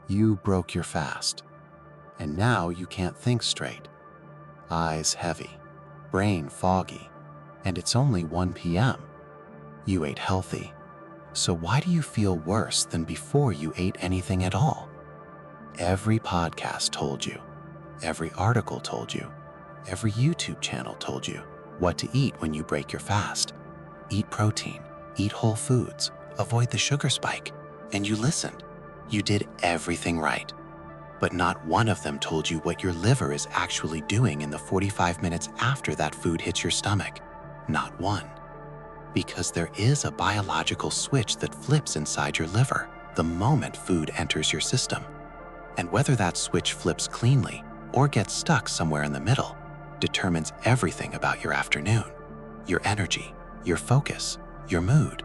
You broke your fast, and now you can't think straight. Eyes heavy, brain foggy, and it's only 1 p.m. You ate healthy, so why do you feel worse than before you ate anything at all? Every podcast told you, every article told you, every YouTube channel told you what to eat when you break your fast. Eat protein, eat whole foods, avoid the sugar spike, and you listened. You did everything right. But not one of them told you what your liver is actually doing in the 45 minutes after that food hits your stomach. Not one. Because there is a biological switch that flips inside your liver the moment food enters your system. And whether that switch flips cleanly or gets stuck somewhere in the middle determines everything about your afternoon, your energy, your focus, your mood,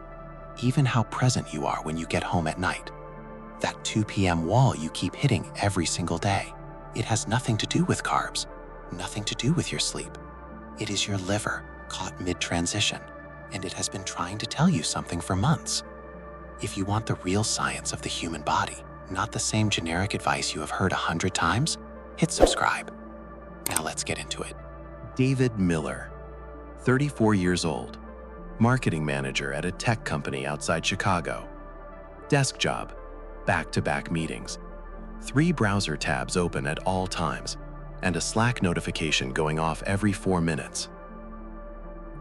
even how present you are when you get home at night. That 2 p.m. wall you keep hitting every single day, it has nothing to do with carbs, nothing to do with your sleep. It is your liver caught mid-transition, and it has been trying to tell you something for months. If you want the real science of the human body, not the same generic advice you have heard 100 times, hit subscribe. Now let's get into it. David Miller, 34 years old, marketing manager at a tech company outside Chicago. Desk job, back-to-back meetings, 3 browser tabs open at all times, and a Slack notification going off every 4 minutes.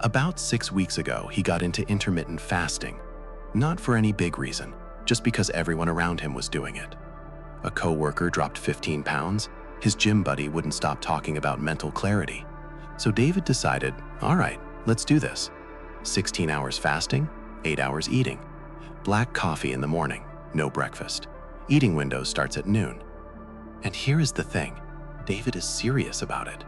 About 6 weeks ago, he got into intermittent fasting, not for any big reason, just because everyone around him was doing it. A coworker dropped 15 pounds, his gym buddy wouldn't stop talking about mental clarity. So David decided, all right, let's do this. 16 hours fasting, 8 hours eating. Black coffee in the morning, no breakfast. Eating window starts at noon. And here is the thing, David is serious about it.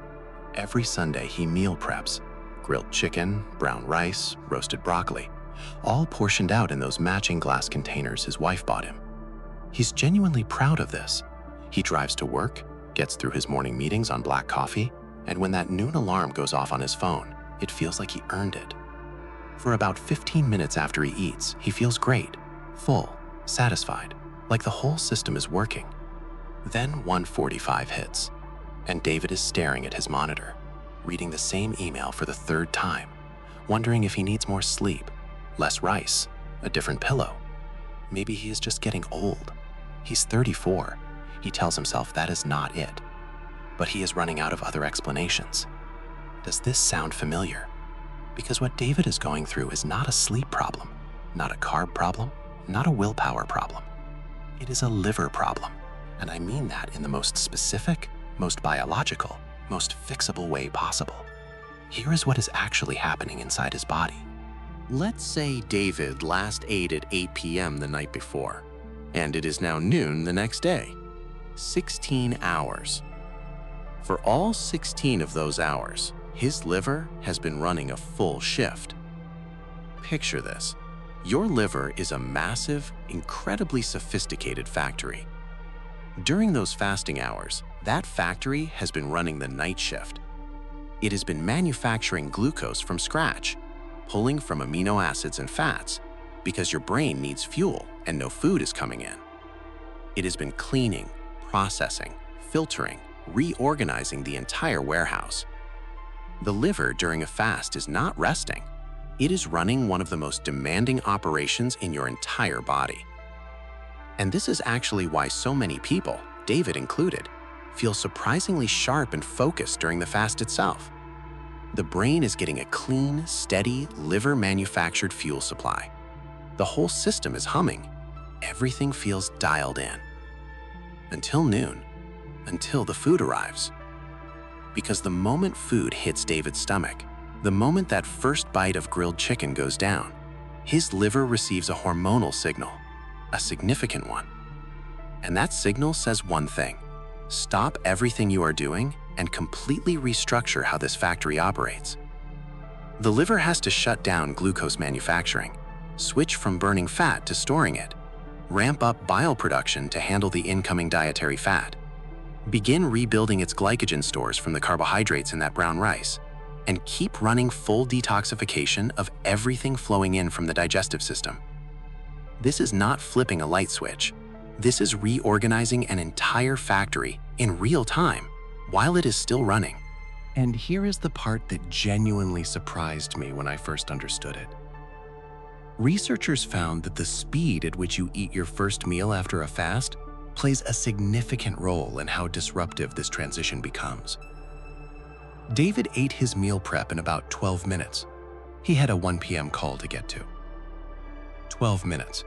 Every Sunday he meal preps, grilled chicken, brown rice, roasted broccoli, all portioned out in those matching glass containers his wife bought him. He's genuinely proud of this. He drives to work, gets through his morning meetings on black coffee, and when that noon alarm goes off on his phone, it feels like he earned it. For about 15 minutes after he eats, he feels great, full, satisfied, like the whole system is working. Then 1:45 hits, and David is staring at his monitor, reading the same email for the 3rd time, wondering if he needs more sleep, less rice, a different pillow. Maybe he is just getting old. He's 34. He tells himself that is not it. But he is running out of other explanations. Does this sound familiar? Because what David is going through is not a sleep problem, not a carb problem, not a willpower problem. It is a liver problem, and I mean that in the most specific, most biological, most fixable way possible. Here is what is actually happening inside his body. Let's say David last ate at 8 p.m. the night before, and it is now noon the next day. 16 hours. For all 16 of those hours, his liver has been running a full shift. Picture this. Your liver is a massive, incredibly sophisticated factory. During those fasting hours, that factory has been running the night shift. It has been manufacturing glucose from scratch, pulling from amino acids and fats, because your brain needs fuel and no food is coming in. It has been cleaning, processing, filtering, reorganizing the entire warehouse. The liver during a fast is not resting. It is running one of the most demanding operations in your entire body. And this is actually why so many people, David included, feel surprisingly sharp and focused during the fast itself. The brain is getting a clean, steady, liver-manufactured fuel supply. The whole system is humming. Everything feels dialed in. Until noon, until the food arrives. Because the moment food hits David's stomach, the moment that first bite of grilled chicken goes down, his liver receives a hormonal signal, a significant one. And that signal says one thing: stop everything you are doing and completely restructure how this factory operates. The liver has to shut down glucose manufacturing, switch from burning fat to storing it, ramp up bile production to handle the incoming dietary fat, begin rebuilding its glycogen stores from the carbohydrates in that brown rice, and keep running full detoxification of everything flowing in from the digestive system. This is not flipping a light switch. This is reorganizing an entire factory in real time while it is still running. And here is the part that genuinely surprised me when I first understood it. Researchers found that the speed at which you eat your first meal after a fast plays a significant role in how disruptive this transition becomes. David ate his meal prep in about 12 minutes. He had a 1 p.m. call to get to. 12 minutes.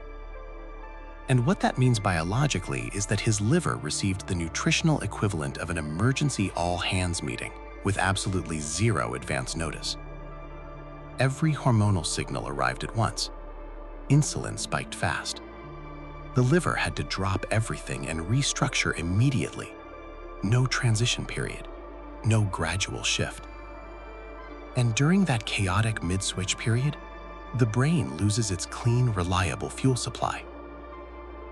And what that means biologically is that his liver received the nutritional equivalent of an emergency all-hands meeting with absolutely zero advance notice. Every hormonal signal arrived at once. Insulin spiked fast. The liver had to drop everything and restructure immediately. No transition period, no gradual shift. And during that chaotic mid-switch period, the brain loses its clean, reliable fuel supply.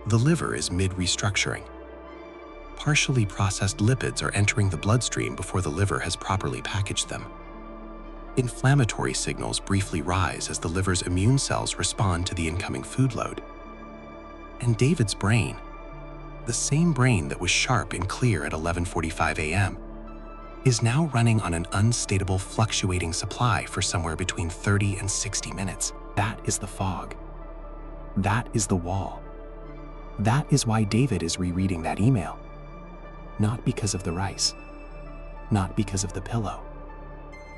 The liver is mid-restructuring. Partially processed lipids are entering the bloodstream before the liver has properly packaged them. Inflammatory signals briefly rise as the liver's immune cells respond to the incoming food load. And David's brain, the same brain that was sharp and clear at 11:45 a.m., is now running on an unstable, fluctuating supply for somewhere between 30 and 60 minutes. That is the fog. That is the wall. That is why David is rereading that email. Not because of the rice, not because of the pillow,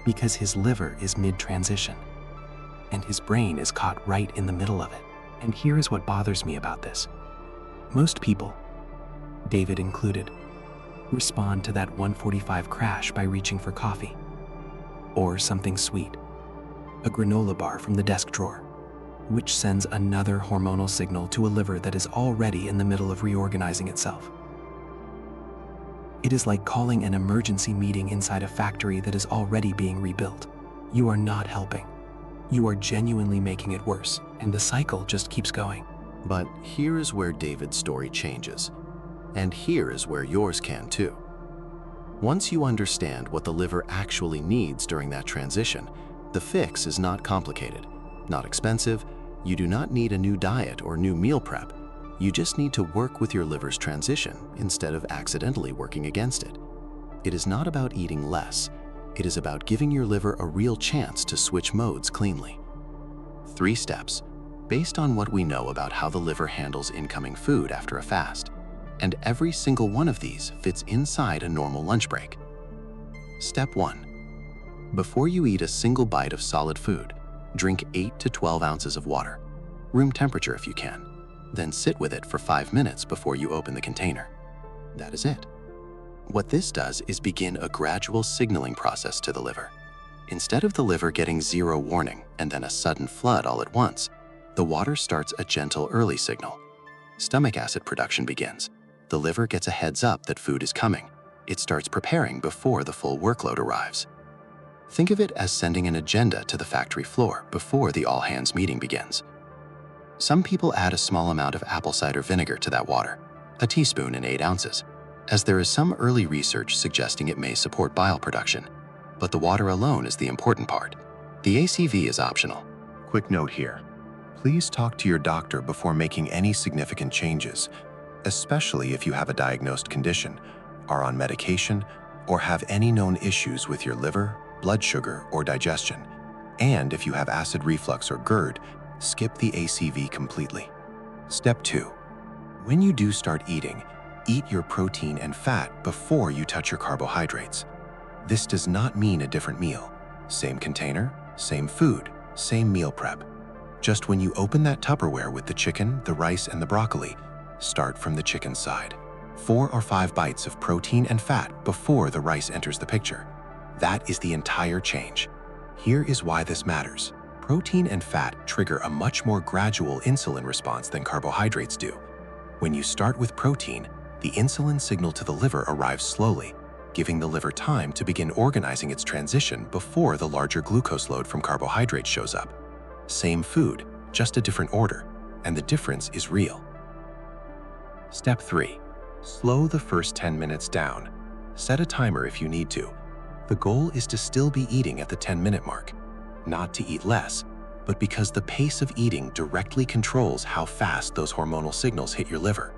because his liver is mid-transition, and his brain is caught right in the middle of it. And here is what bothers me about this. Most people, David included, respond to that 1:45 crash by reaching for coffee, or something sweet, a granola bar from the desk drawer, which sends another hormonal signal to a liver that is already in the middle of reorganizing itself. It is like calling an emergency meeting inside a factory that is already being rebuilt. You are not helping. You are genuinely making it worse, and the cycle just keeps going. But here is where David's story changes, and here is where yours can too. Once you understand what the liver actually needs during that transition, the fix is not complicated, not expensive. You do not need a new diet or new meal prep. You just need to work with your liver's transition instead of accidentally working against it. It is not about eating less. It is about giving your liver a real chance to switch modes cleanly. 3 steps, based on what we know about how the liver handles incoming food after a fast. And every single one of these fits inside a normal lunch break. Step 1. Before you eat a single bite of solid food, drink 8 to 12 ounces of water, room temperature if you can. Then sit with it for 5 minutes before you open the container. That is it. What this does is begin a gradual signaling process to the liver. Instead of the liver getting zero warning and then a sudden flood all at once, the water starts a gentle early signal. Stomach acid production begins. The liver gets a heads up that food is coming. It starts preparing before the full workload arrives. Think of it as sending an agenda to the factory floor before the all-hands meeting begins. Some people add a small amount of apple cider vinegar to that water, a teaspoon in 8 ounces, as there is some early research suggesting it may support bile production. But the water alone is the important part. The ACV is optional. Quick note here. Please talk to your doctor before making any significant changes, especially if you have a diagnosed condition, are on medication, or have any known issues with your liver, blood sugar, or digestion. And if you have acid reflux or GERD, skip the ACV completely. Step 2. When you do start eating, eat your protein and fat before you touch your carbohydrates. This does not mean a different meal. Same container, same food, same meal prep. Just when you open that Tupperware with the chicken, the rice, and the broccoli, start from the chicken side. 4 or 5 bites of protein and fat before the rice enters the picture. That is the entire change. Here is why this matters. Protein and fat trigger a much more gradual insulin response than carbohydrates do. When you start with protein, the insulin signal to the liver arrives slowly, giving the liver time to begin organizing its transition before the larger glucose load from carbohydrates shows up. Same food, just a different order, and the difference is real. Step 3. Slow the first 10 minutes down. Set a timer if you need to. The goal is to still be eating at the 10-minute mark. Not to eat less, but because the pace of eating directly controls how fast those hormonal signals hit your liver.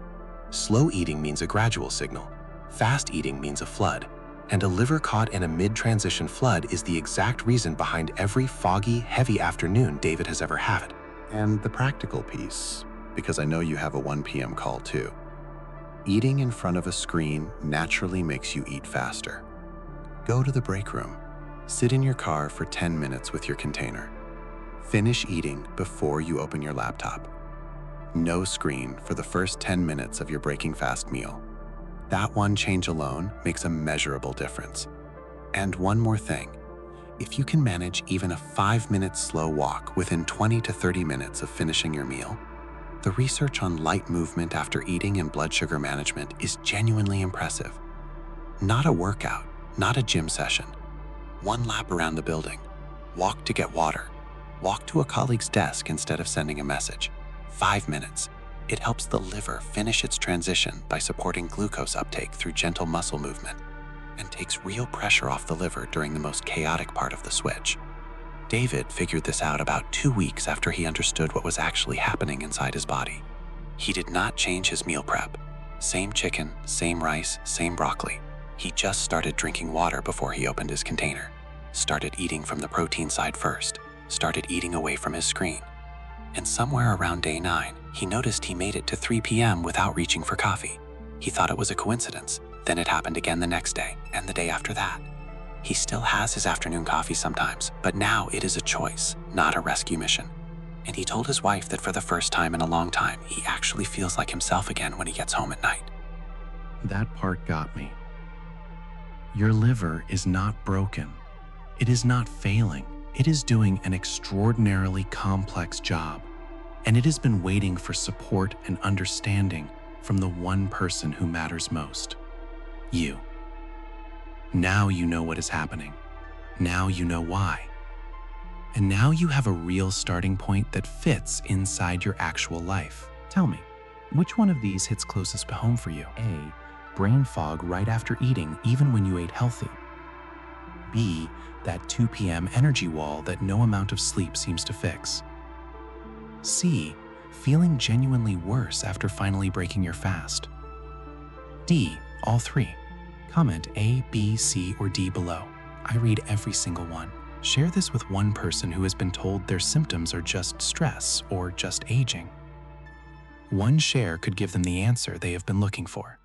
Slow eating means a gradual signal. Fast eating means a flood. And a liver caught in a mid-transition flood is the exact reason behind every foggy, heavy afternoon David has ever had. And the practical piece, because I know you have a 1 p.m. call too. Eating in front of a screen naturally makes you eat faster. Go to the break room. Sit in your car for 10 minutes with your container. Finish eating before you open your laptop. No screen for the first 10 minutes of your breaking fast meal. That one change alone makes a measurable difference. And one more thing, if you can manage even a 5-minute slow walk within 20 to 30 minutes of finishing your meal, the research on light movement after eating and blood sugar management is genuinely impressive. Not a workout, not a gym session. 1 lap around the building, walk to get water, walk to a colleague's desk instead of sending a message. 5 minutes. It helps the liver finish its transition by supporting glucose uptake through gentle muscle movement and takes real pressure off the liver during the most chaotic part of the switch. David figured this out about 2 weeks after he understood what was actually happening inside his body. He did not change his meal prep. Same chicken, same rice, same broccoli. He just started drinking water before he opened his container. Started eating from the protein side first. Started eating away from his screen. And somewhere around day 9, he noticed he made it to 3 p.m. without reaching for coffee. He thought it was a coincidence. Then it happened again the next day, and the day after that. He still has his afternoon coffee sometimes, but now it is a choice, not a rescue mission. And he told his wife that for the first time in a long time, he actually feels like himself again when he gets home at night. That part got me. Your liver is not broken. It is not failing. It is doing an extraordinarily complex job, and it has been waiting for support and understanding from the one person who matters most, you. Now you know what is happening. Now you know why. And now you have a real starting point that fits inside your actual life. Tell me, which one of these hits closest home for you? A, brain fog right after eating even when you ate healthy. B, that 2 p.m. energy wall that no amount of sleep seems to fix. C, feeling genuinely worse after finally breaking your fast. D, all 3. Comment A, B, C, or D below. I read every single one. Share this with one person who has been told their symptoms are just stress or just aging. One share could give them the answer they have been looking for.